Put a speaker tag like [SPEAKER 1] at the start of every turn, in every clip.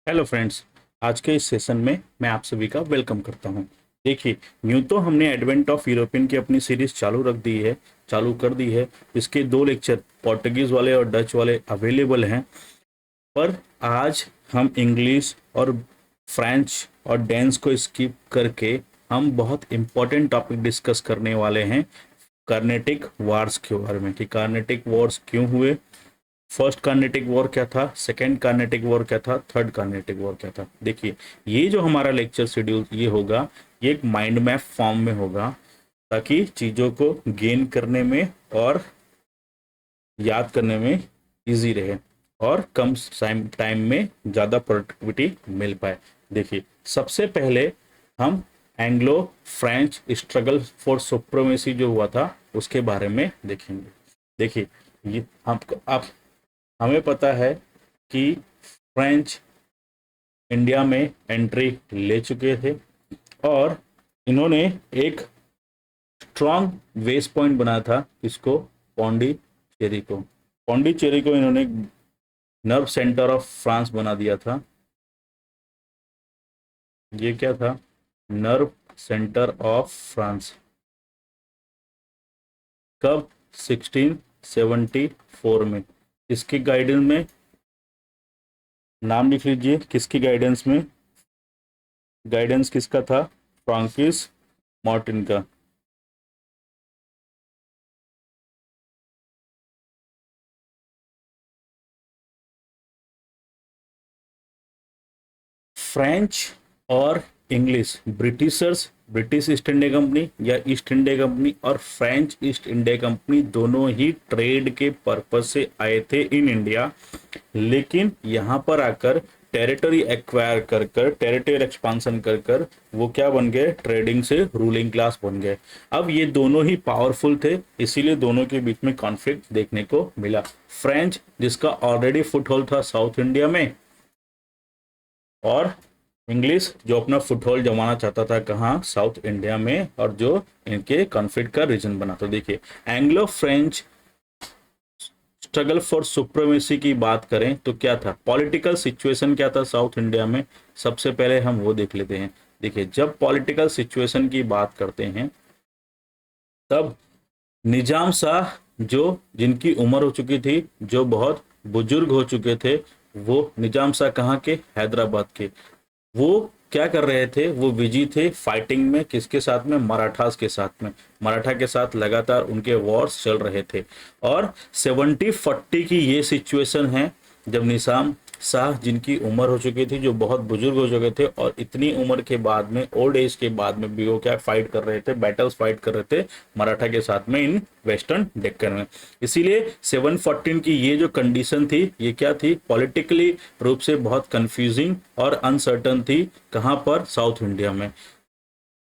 [SPEAKER 1] Hello friends. आज के इस सेशन में मैं आप सभी का वेलकम करता हूं। देखिए, यूं तो हमने एडवेंट ऑफ यूरोपियन की अपनी सीरीज चालू कर दी है। इसके दो लेक्चर पोर्टुगीज वाले और डच वाले अवेलेबल हैं। पर आज हम इंग्लिश और फ्रेंच और डेंस को स्किप करके हम बहुत इंपॉर्टेंट टॉपिक डिस्कस करने वाले हैं, कार्नेटिक वार्स के बारे में कि कार्नेटिक वॉर्स क्यों हुए, फर्स्ट कार्नेटिक वॉर क्या था, सेकेंड कार्नेटिक वॉर क्या था, थर्ड कार्नेटिक वॉर क्या था। देखिए, ये जो हमारा लेक्चर शेड्यूल ये होगा, ये एक माइंड मैप फॉर्म में होगा ताकि चीज़ों को गेन करने में और याद करने में इजी रहे और कम टाइम में ज़्यादा प्रोडक्टिविटी मिल पाए। देखिए, सबसे पहले हम Anglo French struggle for supremacy जो हुआ था उसके बारे में देखेंगे। देखिए, ये आपको आप हमें पता है कि फ्रेंच इंडिया में एंट्री ले चुके थे और इन्होंने एक स्ट्रॉन्ग बेस पॉइंट बनाया था। इसको पौंडीचेरी को इन्होंने नर्व सेंटर ऑफ फ्रांस बना दिया था। ये क्या था? Nerve centre of France. कब? 1674 में। इसकी गाइडेंस में नाम लिख लीजिए, किसकी गाइडेंस में? गाइडेंस किसका था? फ्रांकिस मार्टिन का। फ्रेंच और English, British east India company या ईस्ट इंडिया कंपनी और फ्रेंच ईस्ट इंडिया कंपनी दोनों ही ट्रेड के पर्पज से आए थे इन इंडिया। लेकिन यहाँ पर आकर टेरिटरी एक्वायर कर टेरिटरी एक्सपांसन कर वो क्या बन गए? ट्रेडिंग से रूलिंग क्लास बन गए। अब ये दोनों ही पावरफुल थे, इसीलिए दोनों के बीच में कॉन्फ्लिक्ट देखने को मिला। फ्रेंच जिसका ऑलरेडी फुटहोल्ड था साउथ इंडिया में, और इंग्लिश जो अपना फुटहोल्ड जमाना चाहता था कहाँ? साउथ इंडिया में, और जो इनके कॉन्फ्लिक्ट का रीजन बना। तो देखिए, Anglo French struggle for supremacy की बात करें तो क्या था? पॉलिटिकल सिचुएशन क्या था साउथ इंडिया में? सबसे पहले हम वो देख लेते हैं। देखिए, जब पॉलिटिकल सिचुएशन की बात करते हैं तब निजाम शाह, जो जिनकी उम्र हो चुकी थी, जो बहुत बुजुर्ग हो चुके थे, वो निजाम शाह कहाँ के? हैदराबाद के। वो क्या कर रहे थे? वो बिजी थे फाइटिंग में, किसके साथ में? मराठास के साथ में। मराठा के साथ लगातार उनके वॉर्स चल रहे थे। और 70-40 की ये सिचुएशन है जब निजाम शाह, जिनकी उम्र हो चुकी थी, जो बहुत बुजुर्ग हो चुके थे, और इतनी उम्र के बाद में, ओल्ड एज के बाद में भी वो क्या फाइट कर रहे थे? बैटल्स फाइट कर रहे थे मराठा के साथ में इन वेस्टर्न डेक्कन में। इसीलिए 714 की ये जो कंडीशन थी, ये क्या थी? पॉलिटिकली रूप से बहुत कंफ्यूजिंग और अनसर्टन थी। कहां पर? साउथ इंडिया में।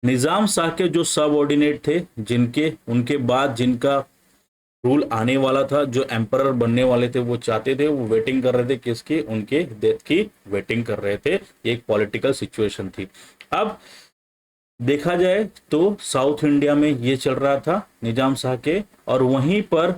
[SPEAKER 1] निजाम शाह के जो सबऑर्डिनेट थे, जिनके उनके बाद जिनका रूल आने वाला था, जो एम्परर बनने वाले थे, वो चाहते थे, वो वेटिंग कर रहे थे किसकी? उनके डेथ की वेटिंग कर रहे थे। एक पॉलिटिकल सिचुएशन थी। अब देखा जाए तो साउथ इंडिया में ये चल रहा था निजाम शाह के, और वहीं पर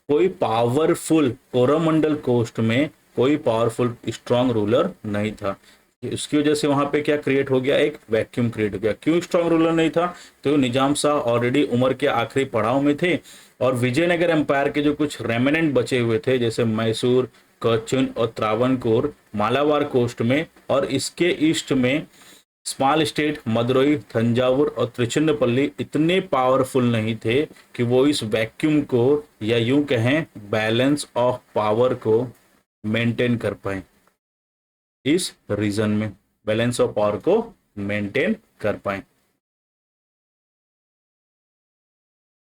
[SPEAKER 1] कोई पावरफुल कोरोमंडल कोस्ट में कोई पावरफुल स्ट्रांग रूलर नहीं था। इसकी वजह से वहां पे क्या क्रिएट हो गया? एक वैक्यूम क्रिएट हो गया। क्यों स्ट्रांग रूलर नहीं था? तो निजाम शाह ऑलरेडी उम्र के आखिरी पड़ाव में थे, और विजयनगर एम्पायर के जो कुछ रेमिनेंट बचे हुए थे, जैसे मैसूर, कच्चन और त्रावणकोर, मालाबार कोस्ट में, और इसके ईस्ट में स्मॉल स्टेट मदुरई, तंजावुर और त्रिचुन्नपल्ली इतने पावरफुल नहीं थे कि वो इस वैक्यूम को, या यूं कहें बैलेंस ऑफ पावर को मेंटेन कर पाए। इस रीजन में बैलेंस ऑफ पावर को मेंटेन कर पाए।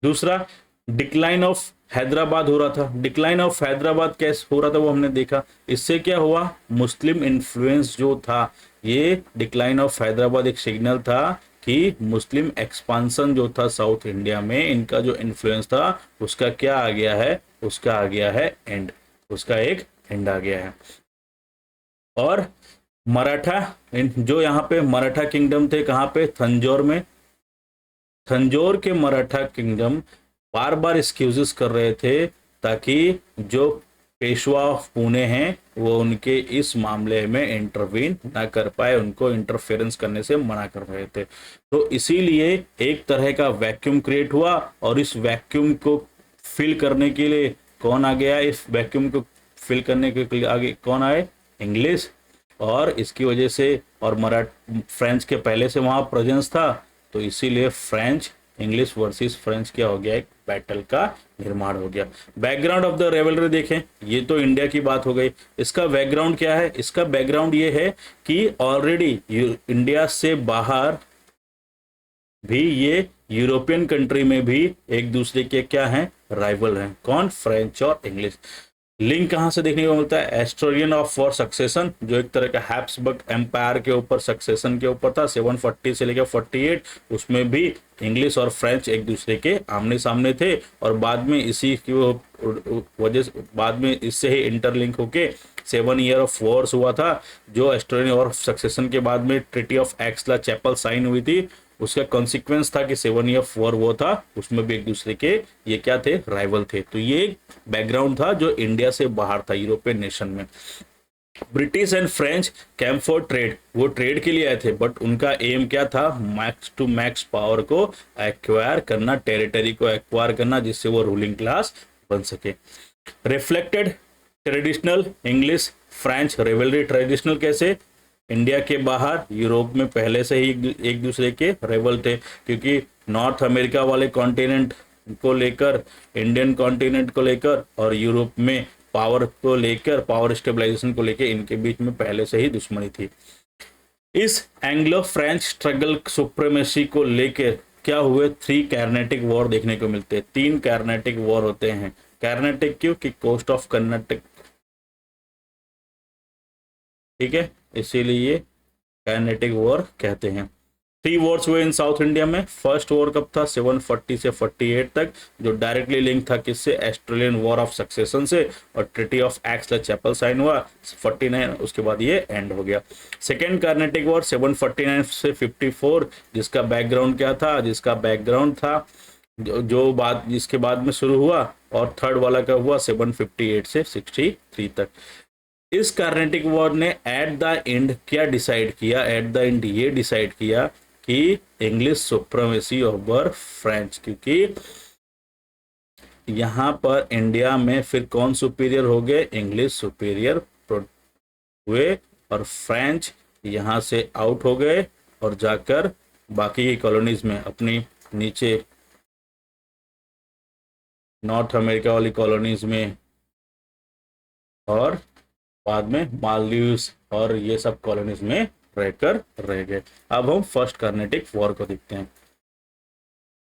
[SPEAKER 1] दूसरा, डिक्लाइन ऑफ हैदराबाद हो रहा था। डिक्लाइन ऑफ हैदराबाद कैसे हो रहा था वो हमने देखा। इससे क्या हुआ? मुस्लिम इन्फ्लुएंस जो था, ये डिक्लाइन ऑफ हैदराबाद एक सिग्नल था कि मुस्लिम एक्सपांसन जो था साउथ इंडिया में, इनका जो इन्फ्लुएंस था, उसका क्या आ गया है? उसका आ गया है एंड। उसका एक एंड आ गया है। और मराठा, जो यहाँ पे मराठा किंगडम थे, कहाँ पे? तंजौर में। तंजौर के मराठा किंगडम बार बार एक्सक्यूजेस कर रहे थे ताकि जो पेशवा ऑफ पुणे हैं वो उनके इस मामले में इंटरवीन ना कर पाए, उनको इंटरफेरेंस करने से मना कर रहे थे। तो इसीलिए एक तरह का वैक्यूम क्रिएट हुआ, और इस वैक्यूम को फिल करने के लिए कौन आ गया, इस वैक्यूम को फिल करने के लिए आगे कौन आए, इंग्लिश। और इसकी वजह से, और फ्रेंच के पहले से वहां प्रेजेंस था, तो इसीलिए फ्रेंच इंग्लिश वर्सेस फ्रेंच क्या हो गया, एक बैटल का निर्माण हो गया। बैकग्राउंड ऑफ द रेवलरी देखें, ये तो इंडिया की बात हो गई। इसका बैकग्राउंड क्या है, इसका बैकग्राउंड ये है कि ऑलरेडी इंडिया से बाहर भी ये यूरोपियन कंट्री में भी एक दूसरे के क्या हैं, राइवल हैं। कौन, फ्रेंच और इंग्लिश। लिंक कहां से देखने को मिलता है, एस्टोरियन ऑफ वॉर सक्सेशन, जो एक तरह का हैब्सबर्ग एम्पायर के ऊपर सक्सेशन के ऊपर था 740 से लेकर 48, उसमें भी इंग्लिश और फ्रेंच एक दूसरे के आमने सामने थे। और बाद में इसी की वजह से, बाद में इससे ही इंटरलिंक होके 7 ईयर ऑफ वॉर्स हुआ था, जो एस्टोरियन वॉर ऑफ सक्सेशन के बाद में treaty of Aix la Chapelle sign हुई थी। उसका कॉन्सिक्वेंस था कि 7 ईयर वॉर वो था, उसमें भी एक दूसरे के ये क्या थे, राइवल थे। तो ये बैकग्राउंड था जो इंडिया से बाहर था, यूरोपियन नेशन में। British and French came for trade, वो ट्रेड के लिए आए थे, बट उनका एम क्या था, मैक्स टू मैक्स पावर को एक्वायर करना, टेरिटरी को एक्वायर करना, जिससे वो रूलिंग क्लास बन सके। Reflected traditional English French rivalry, traditional कैसे, इंडिया के बाहर यूरोप में पहले से ही एक दूसरे के रेवल थे, क्योंकि नॉर्थ अमेरिका वाले कॉन्टिनेंट को लेकर, इंडियन कॉन्टिनेंट को लेकर, और यूरोप में पावर को लेकर, पावर स्टेबलाइजेशन को लेकर इनके बीच में पहले से ही दुश्मनी थी। इस एंग्लो फ्रेंच स्ट्रगल सुप्रीमेसी को लेकर क्या हुए, 3 कैरनेटिक वॉर देखने को मिलते हैं। 3 कैरनेटिक वॉर होते हैं। कैरनेटिक क्यों, कि कोस्ट ऑफ कर्नाटक, ठीक है, इसीलिए कैरनेटिक वॉर कहते हैं। 3 वॉर्स हुए इन साउथ इंडिया में। फर्स्ट वॉर कब था, 740 से 48 तक, जो डायरेक्टली लिंक था किससे, ऑस्ट्रेलियन वॉर ऑफ सक्सेशन से, और treaty of Aix la Chapelle sign हुआ 49, उसके बाद ये एंड हो गया। सेकेंड कार्नेटिक वॉर 749 से 54, जिसका बैकग्राउंड क्या था, जिसका बैकग्राउंड था जो बात जिसके बाद में शुरू हुआ, और थर्ड वाला का हुआ 758 से 63 तक। इस कार्नेटिक वॉर ने एट द एंड क्या डिसाइड किया, एट द एंड ये डिसाइड किया कि इंग्लिश सुप्रीमेसी ओवर फ्रेंच, क्योंकि यहां पर इंडिया में फिर कौन सुपीरियर हो गए, इंग्लिश सुपीरियर हुए, और फ्रेंच यहां से आउट हो गए, और जाकर बाकी की कॉलोनीज में अपनी नीचे नॉर्थ अमेरिका वाली कॉलोनीज में, और बाद में मालदीव्स और ये सब कॉलोनीज में रहकर रह गए। अब हम फर्स्ट कार्नेटिक वॉर को देखते हैं।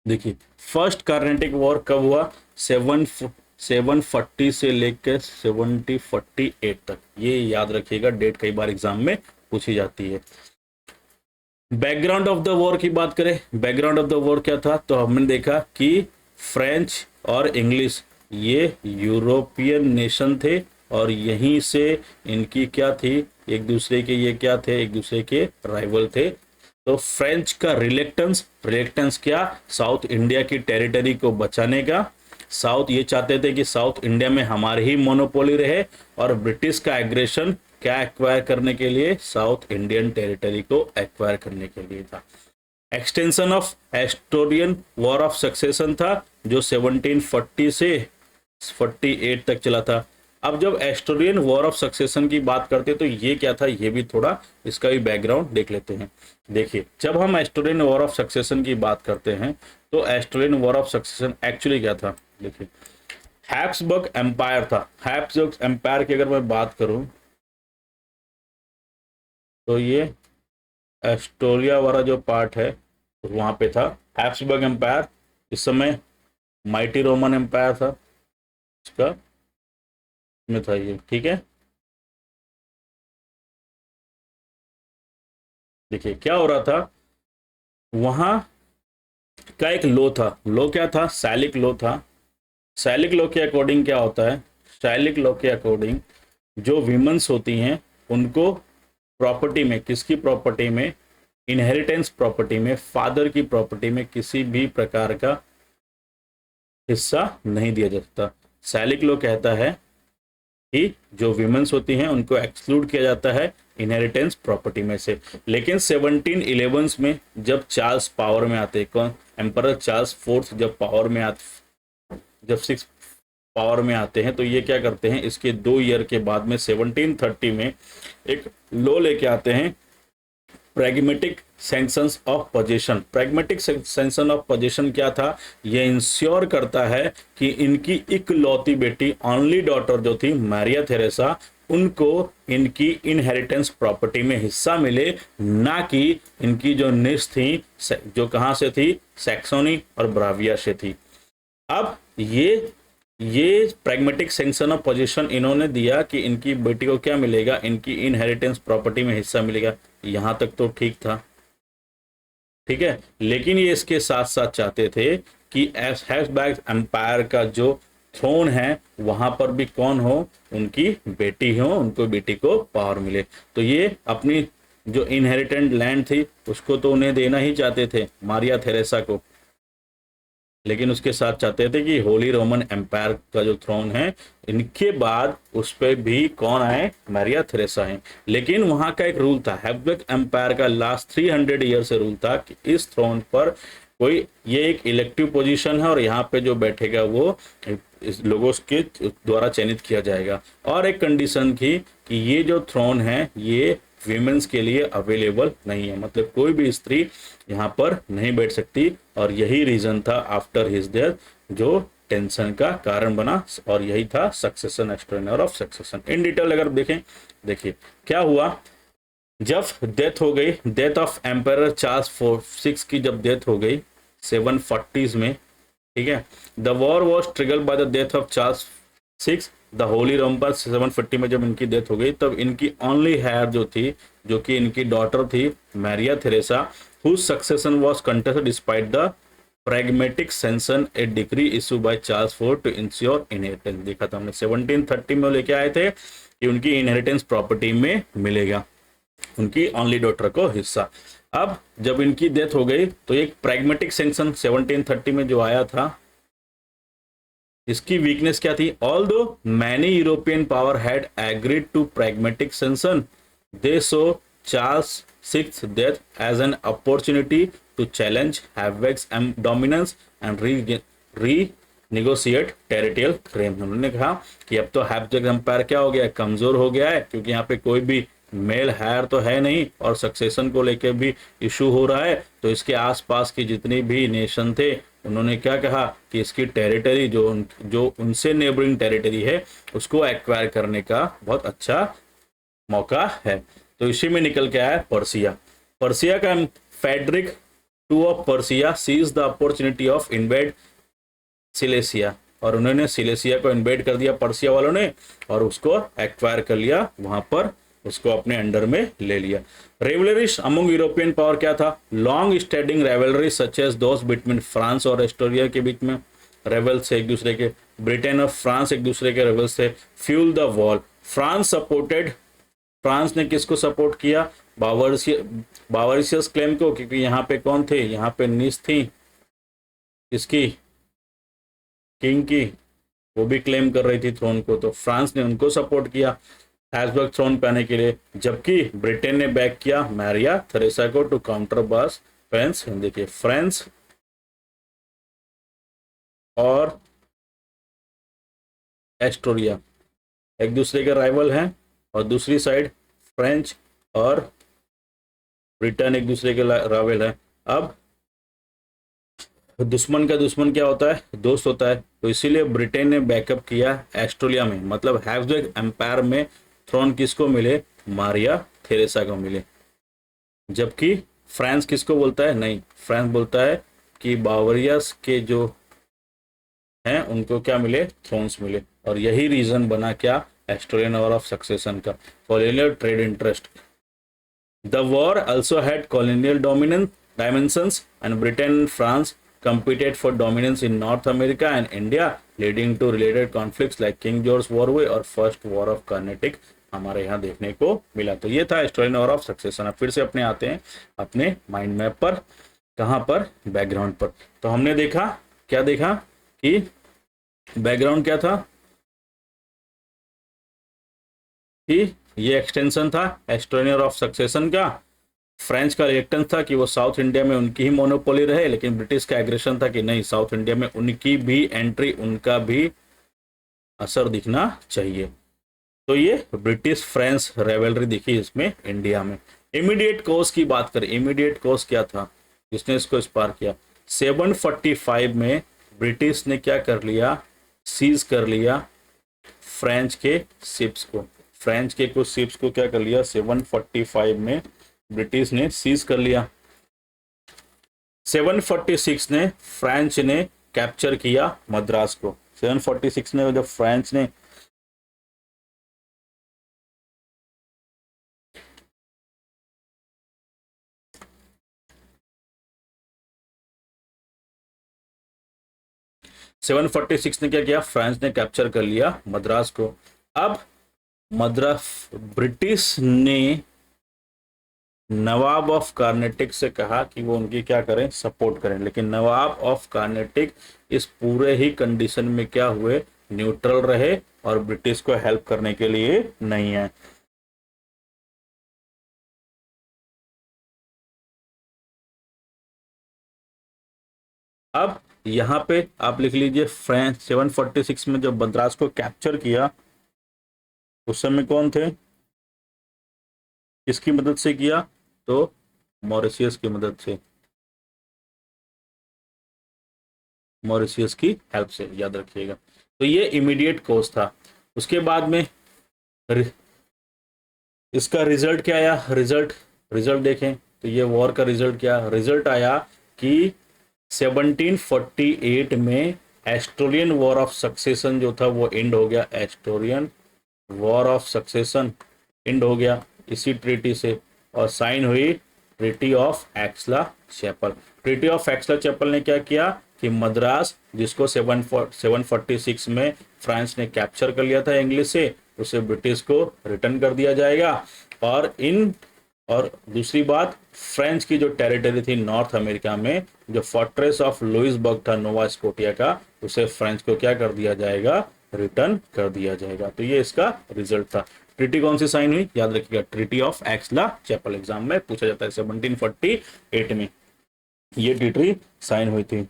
[SPEAKER 1] देखिए, फर्स्ट कार्नेटिक वॉर कब हुआ, 740 से लेकर 748 तक, ये याद रखिएगा, डेट कई बार एग्जाम में पूछी जाती है। बैकग्राउंड ऑफ द वॉर की बात करें, बैकग्राउंड ऑफ द वॉर क्या था, तो हमने देखा कि फ्रेंच और इंग्लिश ये यूरोपियन नेशन थे, और यहीं से इनकी क्या थी, एक दूसरे के ये क्या थे, एक दूसरे के राइवल थे। तो फ्रेंच का रिलेक्टेंस क्या, साउथ इंडिया की टेरिटरी को बचाने का। साउथ ये चाहते थे कि साउथ इंडिया में हमारी ही मोनोपोली रहे, और ब्रिटिश का एग्रेशन क्या एक्वायर करने के लिए, साउथ इंडियन टेरिटरी को एक्वायर करने के लिए था। Extension of Austrian war of succession था, जो 1740 से 48 तक चला था। अब जब एस्टोरियन वॉर ऑफ सक्सेशन की बात करते हैं तो ये क्या था, ये भी थोड़ा इसका भी बैकग्राउंड देख लेते हैं। देखिए, जब हम एस्टोरियन वॉर ऑफ सक्सेशन की बात करते हैं तो एस्टोरियन वॉर ऑफ सक्सेशन एक्चुअली क्या था, देखिए, हैब्सबर्ग एम्पायर था। हैब्सबर्ग एम्पायर की अगर मैं बात करूं तो ये एस्टोरिया वाला जो पार्ट है वहां पे था हैब्सबर्ग एम्पायर। इस समय माइटी रोमन एम्पायर था, इसका में था ये, ठीक है। देखिए क्या हो रहा था, वहां का एक लो था, लो क्या था, सैलिक लो था। सैलिक लो के अकॉर्डिंग क्या होता है, सैलिक लो के अकॉर्डिंग जो विमेंस होती हैं उनको प्रॉपर्टी में, किसकी प्रॉपर्टी में, इनहेरिटेंस प्रॉपर्टी में, फादर की प्रॉपर्टी में किसी भी प्रकार का हिस्सा नहीं दिया जा सकता। सैलिक लो कहता है कि जो विमेन्स होती हैं उनको एक्सक्लूड किया जाता है इनहेरिटेंस प्रॉपर्टी में से। लेकिन 1711 में जब चार्ल्स पावर में आते, कौन, एम्परर चार्ल्स फोर्थ जब पावर में आते, जब सिक्स पावर में आते हैं, तो ये क्या करते हैं, इसके 2 ईयर के बाद में 1730 में एक लॉ लेके आते हैं, pragmatic sanctions of position. Pragmatic sanction of position क्या था, ये इंश्योर करता है कि इनकी इकलौती बेटी, ओनली डॉटर जो थी मैरिया थेरेसा, उनको इनकी इनहेरिटेंस प्रॉपर्टी में हिस्सा मिले, ना कि इनकी जो निश थी, जो कहां से थी, सैक्सोनी और ब्राविया से थी। अब ये प्रैग्मेटिक सैंक्शन ऑफ पोजीशन इन्होंने दिया कि इनकी बेटी को क्या मिलेगा, इनकी इनहेरिटेंस प्रॉपर्टी में हिस्सा मिलेगा। यहां तक तो ठीक था, ठीक है। लेकिन ये इसके साथ साथ चाहते थे कि हैब्सबर्ग एम्पायर का जो थ्रोन है वहां पर भी कौन हो, उनकी बेटी हो, उनको बेटी को पावर मिले। तो ये अपनी जो इनहेरिटेंट लैंड थी उसको तो उन्हें देना ही चाहते थे, मारिया थेरेसा को, लेकिन उसके साथ चाहते थे कि होली रोमन एम्पायर का जो थ्रोन है इनके बाद उस पर भी कौन आए, मैरिया थेरेसा है। लेकिन वहां का एक रूल था, हैब्सबर्ग एम्पायर का लास्ट 300 ईयर से रूल था कि इस थ्रोन पर कोई, ये एक इलेक्टिव पोजीशन है और यहाँ पे जो बैठेगा वो इस लोगों के द्वारा चयनित किया जाएगा। और एक कंडीशन थी कि ये जो थ्रोन है ये वीमेंस के लिए अवेलेबल नहीं है, मतलब कोई भी स्त्री यहाँ पर नहीं बैठ सकती। और यही रीजन था आफ्टर हिज डेथ जो टेंशन का कारण बना, और यही था succession, external of succession. In detail अगर देखें, देखिए क्या हुआ जब डेथ हो गई, डेथ ऑफ एम्पायर चार्ल्स 6 की जब डेथ हो गई 740s में, ठीक है। The war was triggered by the death of Charles 6, the Holi Roman 750 में जब इनकी डेथ हो गई, तब इनकी ओनली हेयर जो थी, जो कि इनकी डॉटर थी Maria Theresa, whose succession was contested despite the pragmatic sanction, a decree issue by Charles fourth to ensure inheritance. देखा था हमने 1730 में लेके आए थे कि उनकी इनहेरिटेंस प्रॉपर्टी में मिलेगा, उनकी ओनली डॉटर को हिस्सा। अब जब इनकी डेथ हो गई तो एक प्रैग्मेटिक सेंक्शन 1730 में जो आया था, इसकी वीकनेस क्या थी, although many European power had agreed to pragmatic sanction, they saw Charles six death as an opportunity to challenge Habsburg's dominance and renegotiate territorial claim. उन्होंने कहा कि अब तो हैब्सबर्ग एम्पायर क्या हो गया, कमजोर हो गया है, क्योंकि यहाँ पे कोई भी मेल हायर तो है नहीं और सक्सेशन को लेकर भी इशू हो रहा है। तो इसके आसपास की जितनी भी नेशन थे उन्होंने क्या कहा कि इसकी टेरिटरी जो उनसे नेबरिंग टेरिटरी है उसको एक्वायर करने का बहुत अच्छा मौका है। तो इसी में निकल के आया पर्सिया। पर्सिया का Frederick two of Persia seize the opportunity of invade Silesia, और उन्होंने सिलेसिया को इन्वेड कर दिया पर्सिया वालों ने और उसको एक्वायर कर लिया, वहां पर उसको अपने अंडर में ले लिया। रेवलरीज अमंग यूरोपियन पावर क्या था, long standing rivalry such as those between France और एस्टोरिया के बीच में रेवल्स से एक दूसरे के, ब्रिटेन और फ्रांस एक दूसरे के रेवल्स से, फ्यूल द वॉल। फ्रांस ने किसको सपोर्ट किया, बावरिसियस क्लेम को, क्योंकि यहाँ पे कौन थे, यहाँ पे निश थी इसकी किंग की, वो भी क्लेम कर रही थी थ्रोन को, तो फ्रांस ने उनको सपोर्ट किया हैब्सबर्ग थ्रोन पे आने के लिए, जबकि ब्रिटेन ने बैक किया मैरिया थेरेसा को टू काउंटर बास फ्रांस। देखिए फ्रांस और एस्टोरिया एक दूसरे के राइवल हैं, और दूसरी साइड फ्रेंच और ब्रिटेन एक दूसरे के राइवल है। अब दुश्मन का दुश्मन क्या होता है, दोस्त होता है, तो इसीलिए ब्रिटेन ने बैकअप किया एस्टोरिया में, मतलब हैब्सबर्ग एम्पायर में थ्रोन किसको मिले, मारिया थेरेसा को मिले। जबकि फ्रांस किसको बोलता है, नहीं, फ्रांस बोलता है कि बावरियस के जो हैं उनको क्या मिले, थ्रोन्स मिले। और यही रीजन बना क्या, एस्टोरियन वॉर ऑफ सक्सेशन का, colonial trade interest. The war also had colonial dimensions and Britain and France competed for dominance in North America and India, leading to related conflicts like King George War और first war of Carnatic हमारे यहाँ देखने को मिला। तो ये था एस्टोरियन war of succession. अब फिर से अपने आते हैं अपने माइंड मैप पर, कहाँ पर, बैकग्राउंड पर। तो हमने देखा, क्या देखा कि बैकग्राउंड क्या था, कि ये एक्सटेंशन था एस्टोनियर ऑफ सक्सेशन का। फ्रेंच का रिएक्टेंस था कि वो साउथ इंडिया में उनकी ही मोनोपोली रहे, लेकिन ब्रिटिश का एग्रेशन था कि नहीं, साउथ इंडिया में उनकी भी एंट्री, उनका भी असर दिखना चाहिए। तो ये ब्रिटिश फ्रेंच रेवलरी दिखी इसमें इंडिया में। इमीडिएट कोज की बात करें, इमीडिएट कोज क्या था जिसने इसको स्पार्क किया? 745 में ब्रिटिश ने क्या कर लिया? सीज कर लिया फ्रेंच के शिप्स को। फ्रेंच के कुछ शिप्स को क्या कर लिया? 745 में ब्रिटिश ने सीज कर लिया। 746 ने फ्रेंच ने कैप्चर किया मद्रास को। 746 में जब फ्रेंच ने 746 ने क्या किया? फ्रांस ने कैप्चर कर लिया मद्रास को। अब मद्रास ब्रिटिश ने नवाब ऑफ कार्नेटिक से कहा कि वो उनकी क्या करें? सपोर्ट करें। लेकिन नवाब ऑफ कार्नेटिक इस पूरे ही कंडीशन में क्या हुए? न्यूट्रल रहे और ब्रिटिश को हेल्प करने के लिए नहीं है। अब यहां पे आप लिख लीजिए फ्रेंच 746 में जब मद्रास को कैप्चर किया उस समय कौन थे? किसकी मदद से किया? तो मॉरिशियस की मदद से, मॉरिशियस की हेल्प से, याद रखिएगा। तो ये इमीडिएट कोज था। उसके बाद में इसका रिजल्ट क्या आया? रिजल्ट देखें तो ये वॉर का रिजल्ट क्या? रिजल्ट आया कि 1748 में एस्टोरियन वॉर ऑफ सक्सेशन जो था वो एंड हो गया। Austrian war of succession end हो गया इसी ट्रीटी से, और साइन हुई treaty of Aix-la-Chapelle. Treaty of Aix-la-Chapelle ने क्या किया कि मद्रास, जिसको 746 में फ्रांस ने कैप्चर कर लिया था इंग्लिश से, उसे ब्रिटिश को रिटर्न कर दिया जाएगा। और दूसरी बात, फ्रेंच की जो टेरिटरी थी नॉर्थ अमेरिका में, जो फोर्ट्रेस ऑफ लुइसबर्ग था नोवा स्कोटिया का, उसे फ्रेंच को क्या कर दिया जाएगा? रिटर्न कर दिया जाएगा। तो ये इसका रिजल्ट था। ट्रीटी कौन सी साइन हुई? याद रखिएगा, ट्रीटी ऑफ एक्सला चैपल। एग्जाम में पूछा जाता है 1748 में ये ट्रीटी साइन हुई थी।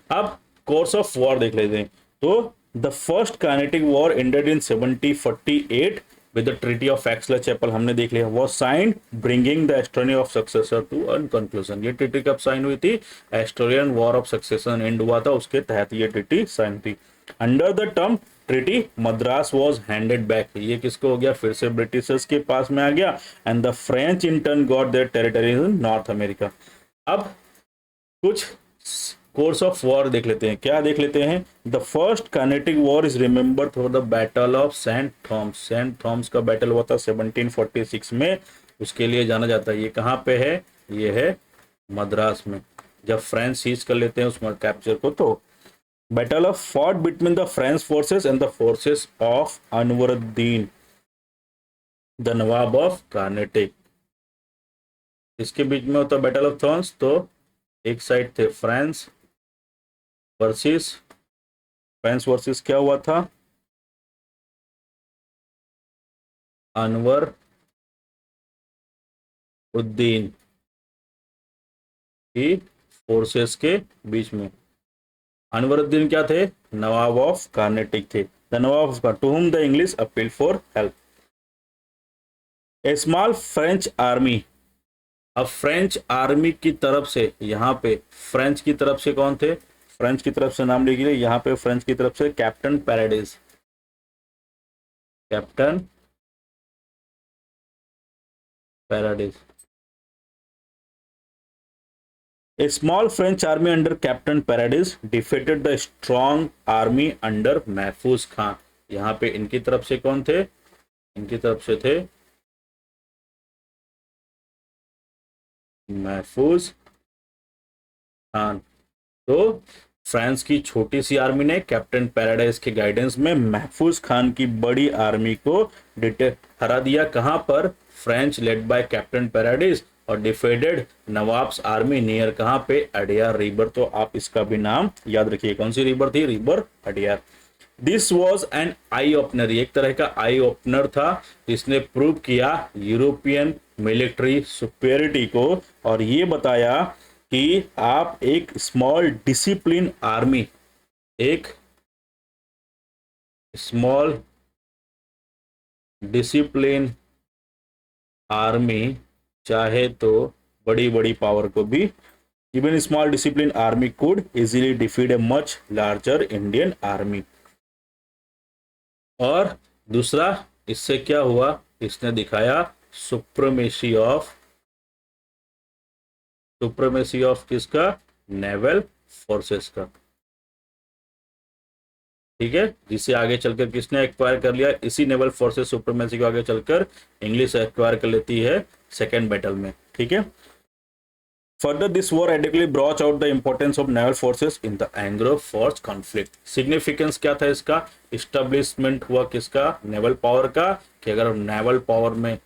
[SPEAKER 1] अब कोर्स ऑफ वॉर देख लेते हैं। तो the first Carnatic war ended in 1748 with the treaty of Aix-la-Chapelle, हमने देख लिया, was signed bringing the Austrian of succession to a conclusion. ये ट्रीटी कब साइन हुई थी? Austrian war of succession end हुआ था, उसके तहत ये ट्रीटी साइन थी। Under the term treaty Madras was handed back. ये किसको हो गया? फिर से ब्रिटिशर्स के पास में आ गया। And the French in turn got their territory in north America. अब कुछ कोर्स ऑफ वॉर देख लेते हैं। क्या देख लेते हैं? The first Carnatic war is remember through the battle of Saint Thomas. Saint Thomas का बैटल हुआ था 1746 में, उसके लिए जाना जाता है। ये कहाँ पे है? ये है मद्रास में। जब फ्रेंच सीज कर लेते हैं उस कैप्चर को, तो battle of fought between the French forces and the forces of Anwaruddin the Nawab of Carnatic. इसके बीच में होता बैटल ऑफ थॉन्स। तो एक साइड थे फ्रांस वर्सेस क्या हुआ था? अनवर उद्दीन की फोर्सेस के बीच में। अनवरुद्दीन क्या थे? नवाब ऑफ कार्नेटिक थे। The Nawab of to whom the English appeal for help. A small French army. अब फ्रेंच आर्मी की तरफ से, यहाँ पे फ्रेंच की तरफ से कौन थे? फ्रेंच की तरफ से नाम लिखिए यहाँ पे। फ्रेंच की तरफ से captain paradise, captain paradise. A small French army under Captain Paradis defeated the strong army under महफूज खान। यहाँ पे इनकी तरफ से कौन थे? इनकी तरफ से थे महफूज खान। तो फ्रांस की छोटी सी आर्मी ने कैप्टन पैराडाइज के गाइडेंस में महफूज खान की बड़ी आर्मी को हरा दिया। कहां पर? French led by captain paradise और डिफेडेड नवाब्स आर्मी नियर कहाँ पे, अडियार रिवर। तो आप इसका भी नाम याद रखिए, कौन सी रिवर थी, river Adyar. This was an eye opener, एक तरह का आई ओपनर था जिसने प्रूव किया यूरोपियन मिलिट्री सुपेरिटी को, और ये बताया कि आप एक स्मॉल डिसिप्लिन आर्मी, एक स्मॉल डिसिप्लिन आर्मी चाहे तो बड़ी बड़ी पावर को भी, even small discipline army could easily defeat a much larger Indian army. और दूसरा इससे क्या हुआ, इसने दिखाया सुप्रीमेसी ऑफ किसका, नेवल फोर्सेस का। ठीक है, जिसे आगे चलकर किसने एक्वायर कर लिया, इसी नेवल फोर्सेस सुप्रीमेसी को आगे चलकर इंग्लिश एक्वायर कर लेती है सेकेंड बैटल में। ठीक है, further this war adequately brought out the importance of naval forces in the Anglo-French conflict। Significance क्या था इसका, इस्टेब्लिशमेंट हुआ किसका, नेवल पावर का, कि अगर नेवल पावर में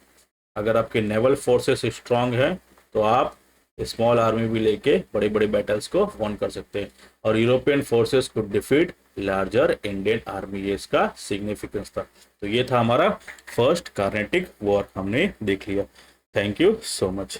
[SPEAKER 1] अगर आपके नेवल फोर्सेस स्ट्रांग है तो आप स्मॉल आर्मी भी लेके बड़े बड़े बैटल्स को वन कर सकते हैं, और यूरोपियन फोर्सेस को डिफीट लार्जर इंडियन आर्मी, ये इसका सिग्निफिकेंस था। तो ये था हमारा फर्स्ट कार्नेटिक वॉर, हमने देख लिया। Thank you so much.